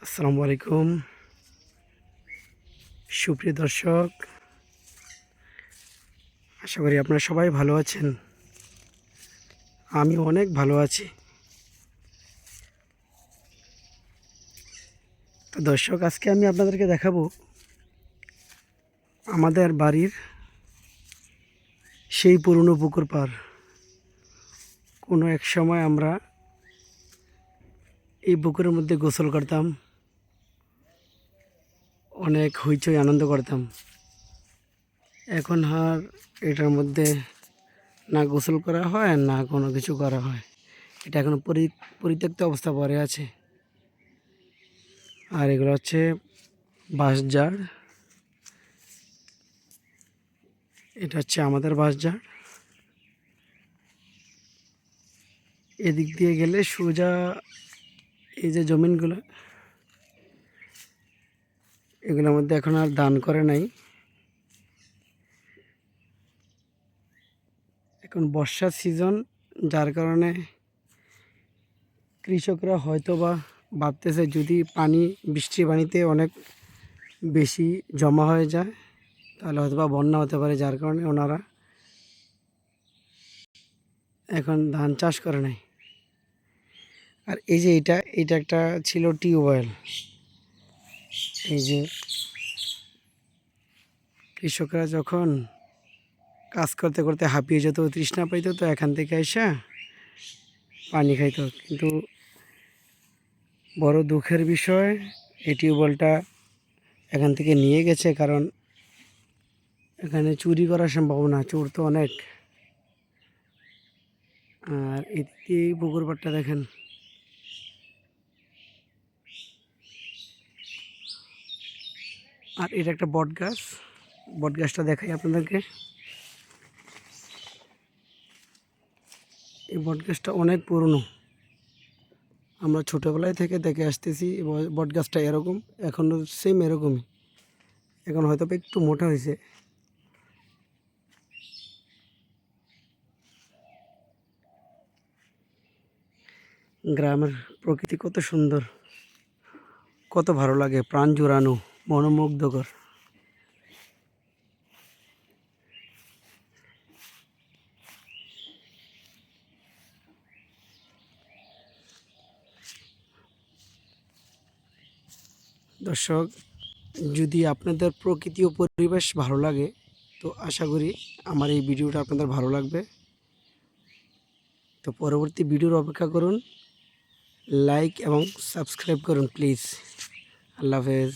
আসসালামু আলাইকুম সুপ্রিয় দর্শক, আশা করি আপনারা সবাই ভালো আছেন। আমি অনেক ভালো আছি। তো দর্শক, আজকে আমি আপনাদেরকে দেখাবো আমাদের বাড়ির সেই পুরনো পুকুর পাড়। কোনো এক সময় আমরা এই পুকুরের মধ্যে গোসল করতাম, অনেক হইচই আনন্দ করতাম। এখন আর এটার মধ্যে না গোসল করা হয় না কোনো কিছু করা হয়। এটা এখন পরিত্যক্ত অবস্থা পড়ে আছে। আর এগুলো হচ্ছে বাঁশঝাড়। এটা হচ্ছে আমাদের বাঁশঝাড়। এদিক দিয়ে গেলে সোজা এই যে জমিনগুলো, এগুলোর মধ্যে এখন আর ধান করে নাই। এখন বর্ষার সিজন, যার কারণে কৃষকরা হয়তো বা ভাবতেছে যদি বৃষ্টির পানিতে অনেক বেশি জমা হয়ে যায় তাহলে হয়তো বা বন্যা হতে পারে, যার কারণে ওনারা এখন ধান চাষ করে নাই। আর এই যে এটা একটা ছিল টিউবওয়েল। এই যে কৃষকরা যখন কাজ করতে করতে হাঁপিয়ে যেত, তৃষ্ণা পাইতো, তো এখান থেকে এসে পানি খাইতো। কিন্তু বড় দুঃখের বিষয়, এই টিউবওয়েলটা এখান থেকে নিয়ে গেছে, কারণ এখানে চুরি করার সম্ভাবনা, চোর তো অনেক। আর এই পুকুর পাড়টা দেখেন, আর এটা একটা বট গাছ। বট গাছটা দেখাই আপনাদেরকে। এই বট গাছটা অনেক পুরনো, আমরা ছোটোবেলায় থেকে দেখে আসতেছি। বট গাছটা এরকম, এখনও সেম এরকমই। এখন হয়তো একটু মোটা হয়েছে। গ্রামের প্রকৃতি কত সুন্দর, কত ভালো লাগে, প্রাণ জুড়ানো, মনোমুগ্ধকর। দর্শক, যদি আপনাদের প্রকৃতি ও পরিবেশ ভালো লাগে তো আশা করি আমার এই ভিডিওটা আপনাদের ভালো লাগবে। তো পরবর্তী ভিডিওর অপেক্ষা করুন, লাইক এবং সাবস্ক্রাইব করুন প্লিজ। আল্লাহ হাফেজ।